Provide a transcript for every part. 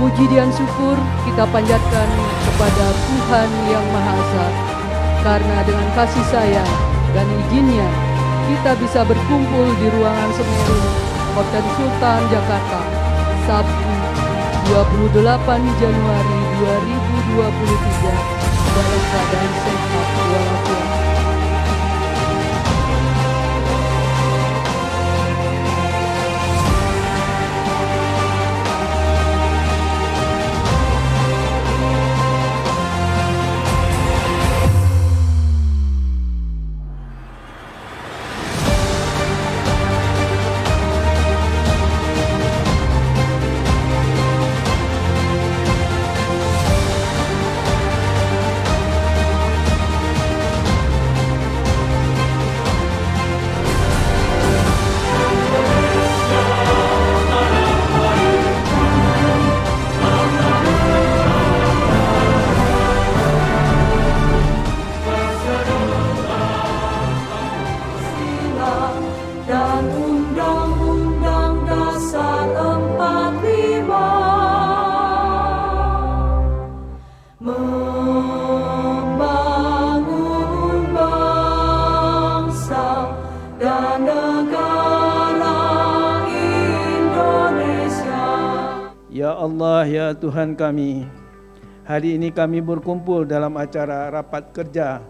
puji dan syukur kita panjatkan kepada Tuhan Yang Maha Esa, karena dengan kasih sayang dan izinnya kita bisa berkumpul di ruangan Semeru, Hotel Sultan, Jakarta, Sabtu 28 Januari 2023 dalam keadaan sehat walafiat. Dan Undang-Undang Dasar 45 membangun bangsa dan negara Indonesia. Ya Allah, ya Tuhan kami, hari ini kami berkumpul dalam acara rapat kerja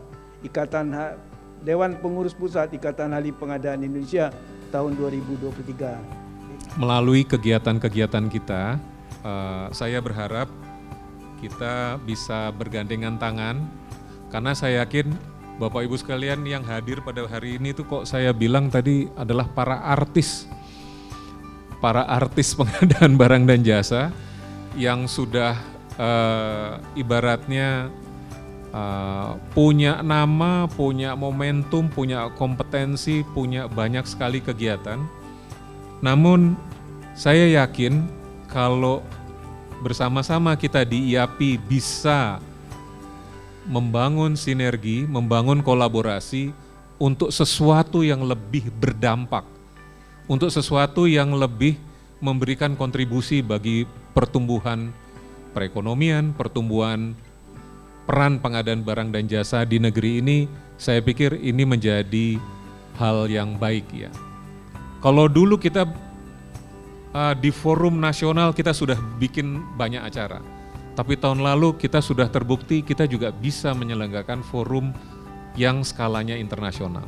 Dewan Pengurus Pusat Ikatan Ahli Pengadaan Indonesia tahun 2023. Melalui kegiatan-kegiatan kita, saya berharap kita bisa bergandengan tangan, karena saya yakin Bapak Ibu sekalian yang hadir pada hari ini tuh kok saya bilang tadi adalah para artis pengadaan barang dan jasa yang sudah ibaratnya punya nama, punya momentum, punya kompetensi, punya banyak sekali kegiatan. Namun saya yakin kalau bersama-sama kita di IAPI bisa membangun sinergi, membangun kolaborasi untuk sesuatu yang lebih berdampak, untuk sesuatu yang lebih memberikan kontribusi bagi pertumbuhan perekonomian, pertumbuhan peran pengadaan barang dan jasa di negeri ini. Saya pikir ini menjadi hal yang baik ya. Kalau dulu kita di forum nasional kita sudah bikin banyak acara, tapi tahun lalu kita sudah terbukti kita juga bisa menyelenggarakan forum yang skalanya internasional.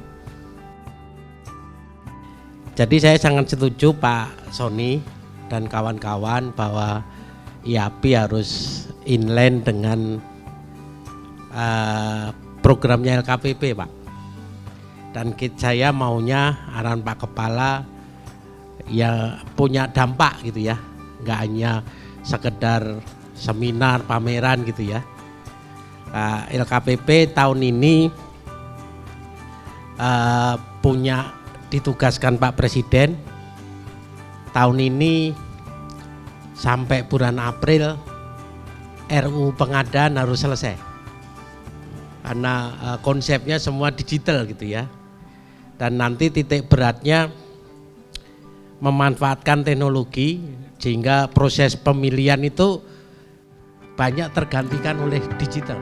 Jadi saya sangat setuju Pak Sony dan kawan-kawan bahwa IAPI harus inline dengan programnya LKPP Pak. Dan saya maunya arahan Pak Kepala ya punya dampak gitu ya, nggak hanya sekedar seminar, pameran gitu ya. LKPP tahun ini punya ditugaskan Pak Presiden tahun ini sampai bulan April RUU pengadaan harus selesai. Karena konsepnya semua digital gitu ya, dan nanti titik beratnya memanfaatkan teknologi sehingga proses pemilihan itu banyak tergantikan oleh digital.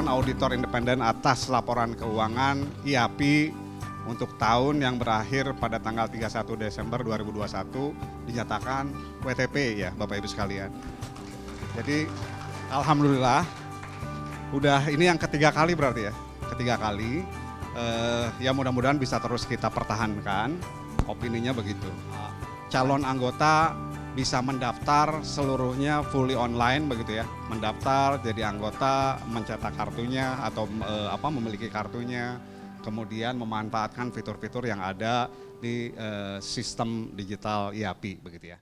Auditor independen atas laporan keuangan IAPI untuk tahun yang berakhir pada tanggal 31 Desember 2021 dinyatakan WTP ya Bapak Ibu sekalian. Jadi alhamdulillah udah ini yang ketiga kali berarti ya, ketiga kali. Ya mudah-mudahan bisa terus kita pertahankan, opininya begitu. Calon anggota bisa mendaftar seluruhnya fully online begitu ya, mendaftar jadi anggota, mencetak kartunya atau memiliki kartunya, kemudian memanfaatkan fitur-fitur yang ada di sistem digital IAPI begitu ya.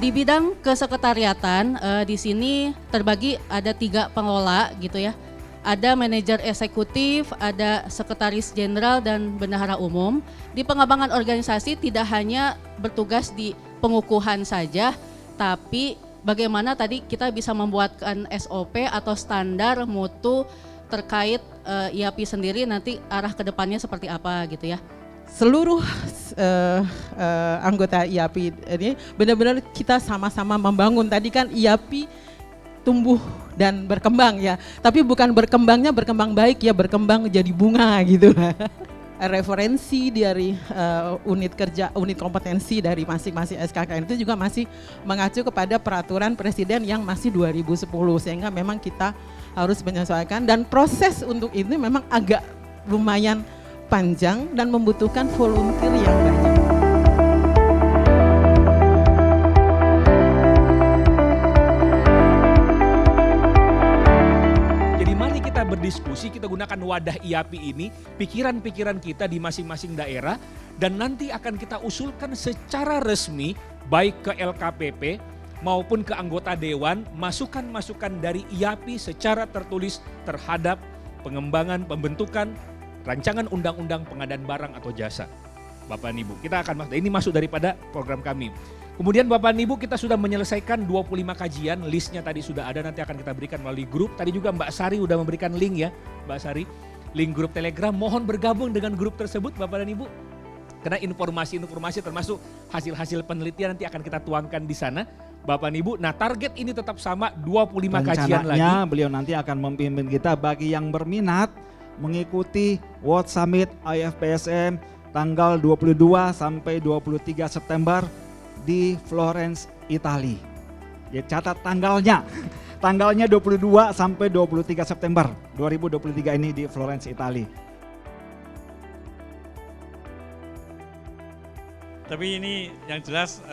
Di bidang kesekretariatan, di sini terbagi ada 3 pengelola gitu ya. Ada manajer eksekutif, ada sekretaris jenderal dan bendahara umum. Di pengembangan organisasi tidak hanya bertugas di pengukuhan saja, tapi bagaimana tadi kita bisa membuatkan SOP atau standar mutu terkait IAPI sendiri, nanti arah ke depannya seperti apa gitu ya. Seluruh anggota IAPI ini benar-benar kita sama-sama membangun. Tadi kan IAPI tumbuh dan berkembang ya, tapi bukan berkembangnya berkembang baik ya, berkembang jadi bunga gitu. Referensi dari unit kerja, unit kompetensi dari masing-masing SKKN itu juga masih mengacu kepada peraturan presiden yang masih 2010, sehingga memang kita harus menyesuaikan, dan proses untuk ini memang agak lumayan panjang dan membutuhkan volunteer yang banyak. Jadi mari kita berdiskusi, kita gunakan wadah IAPI ini, pikiran-pikiran kita di masing-masing daerah, dan nanti akan kita usulkan secara resmi baik ke LKPP maupun ke anggota dewan, masukan-masukan dari IAPI secara tertulis terhadap pengembangan, pembentukan rancangan undang-undang pengadaan barang atau jasa. Bapak dan Ibu, kita akan ini masuk daripada program kami. Kemudian Bapak dan Ibu, kita sudah menyelesaikan 25 kajian, listnya tadi sudah ada, nanti akan kita berikan melalui grup. Tadi juga Mbak Sari sudah memberikan link ya, Mbak Sari, link grup Telegram. Mohon bergabung dengan grup tersebut Bapak dan Ibu, karena informasi-informasi termasuk hasil-hasil penelitian nanti akan kita tuangkan di sana. Bapak dan Ibu, nah target ini tetap sama, 25 kajian lagi. Rencananya beliau nanti akan memimpin kita. Bagi yang berminat mengikuti World Summit IFPSM tanggal 22 sampai 23 September di Florence, Italia. Ya, catat tanggalnya. Tanggalnya 22 sampai 23 September 2023 ini di Florence, Italia. Tapi ini yang jelas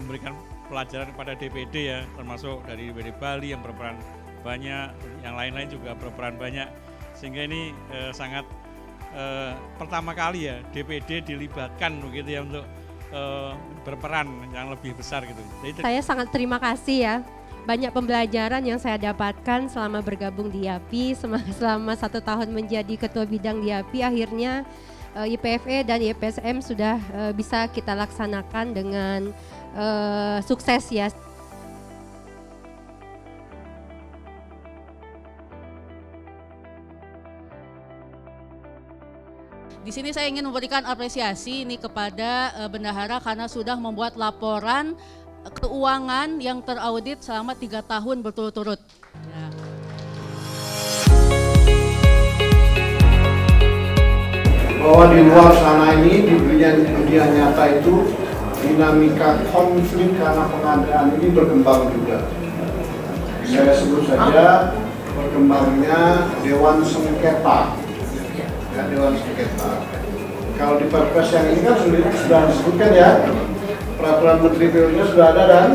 memberikan pelajaran pada DPD ya, termasuk dari DPD Bali yang berperan banyak, yang lain-lain juga berperan banyak. Sehingga ini sangat pertama kali ya DPD dilibatkan begitu ya untuk berperan yang lebih besar gitu. Jadi, saya sangat terima kasih ya, banyak pembelajaran yang saya dapatkan selama bergabung di IAPI, selama 1 tahun menjadi ketua bidang di IAPI. Akhirnya IPFE dan IPSM sudah bisa kita laksanakan dengan sukses ya. Di sini saya ingin memberikan apresiasi ini kepada bendahara karena sudah membuat laporan keuangan yang teraudit selama 3 tahun berturut-turut. Ya. Bahwa di luar sana ini di dunia nyata itu dinamika konflik karena pengadaan ini berkembang juga. Saya sebut saja berkembangnya Dewan Sengketa. Ya, Dewan Sengketa. Kalau di Perpres yang ini kan sudah disebutkan ya, peraturan Menteri PU-nya sudah ada dan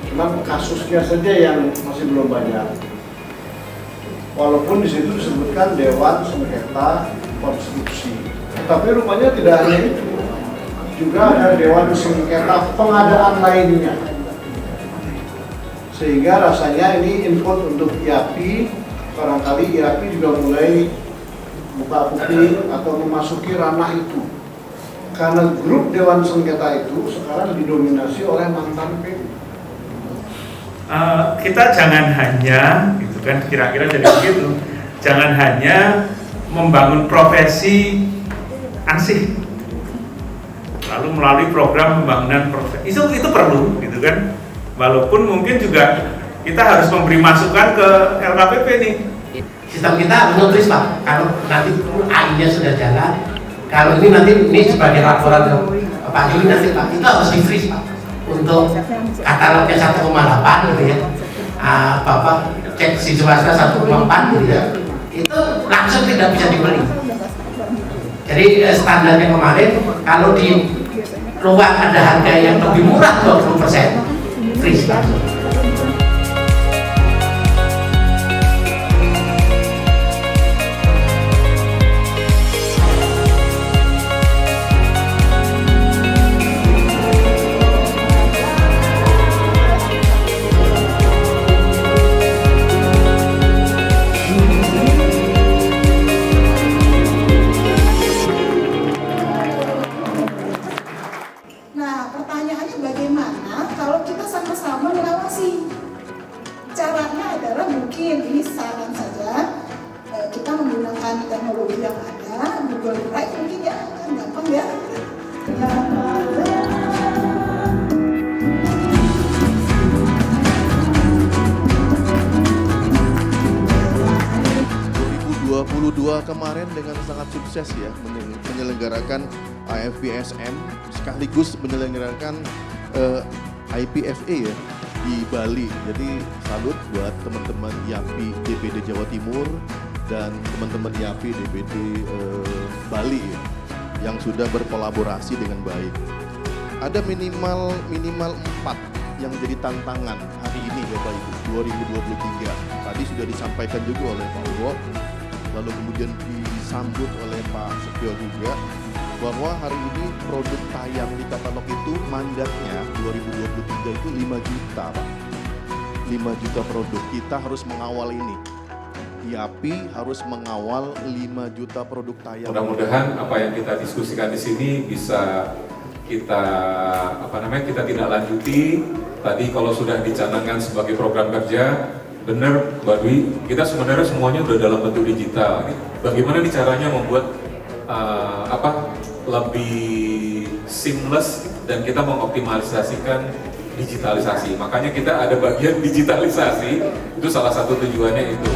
cuma kasusnya saja yang masih belum banyak. Walaupun di situ disebutkan Dewan Sengketa Konstitusi. Tapi rupanya tidak hanya itu, juga ada Dewan Sengketa pengadaan lainnya. Sehingga rasanya ini input untuk IAPI, barangkali IAPI juga mulai buka bukti atau memasuki ranah itu. Karena grup Dewan Sengketa itu sekarang didominasi oleh mantan PU. Kita jangan hanya, gitu kan, kira-kira jadi begitu, jangan hanya membangun profesi ansih, lalu melalui program pembangunan profesi, itu perlu, gitu kan. Walaupun mungkin juga kita harus memberi masukan ke LKPP nih. Sistem kita menulis Pak, kalau nanti AI-nya sudah jalan, kalau ini nanti ini sebagai laporan ke Pak Juli nanti Pak, itu harus di-freeze Pak untuk katalognya 1,8 gitu ya. Bapak cek si swasta 1,4 gitu ya, itu langsung tidak bisa dibeli. Jadi standarnya kemarin kalau di luar ada harga yang lebih murah 20%, freeze langsung. kemarin dengan sangat sukses ya menyelenggarakan IFPSM sekaligus menyelenggarakan IPFA ya di Bali. Jadi salut buat teman-teman YAPI DPD Jawa Timur dan teman-teman YAPI DPD Bali ya, yang sudah berkolaborasi dengan baik. Ada minimal 4 yang jadi tantangan hari ini Bapak Ibu 2023. Tadi sudah disampaikan juga oleh Pak Uwo, lalu kemudian disambut oleh Pak Setio juga, bahwa hari ini produk tayang di katalog itu mandatnya 2023 itu 5 juta Pak. 5 juta produk, kita harus mengawal ini. YAPI harus mengawal 5 juta produk tayang. Mudah-mudahan apa yang kita diskusikan di sini bisa kita kita tindak lanjuti. Tadi kalau sudah dicanangkan sebagai program kerja, benar Mbak Dwi, kita sebenarnya semuanya udah dalam bentuk digital. Bagaimana nih caranya membuat lebih seamless dan kita mengoptimalisasikan digitalisasi. Makanya kita ada bagian digitalisasi, itu salah satu tujuannya itu.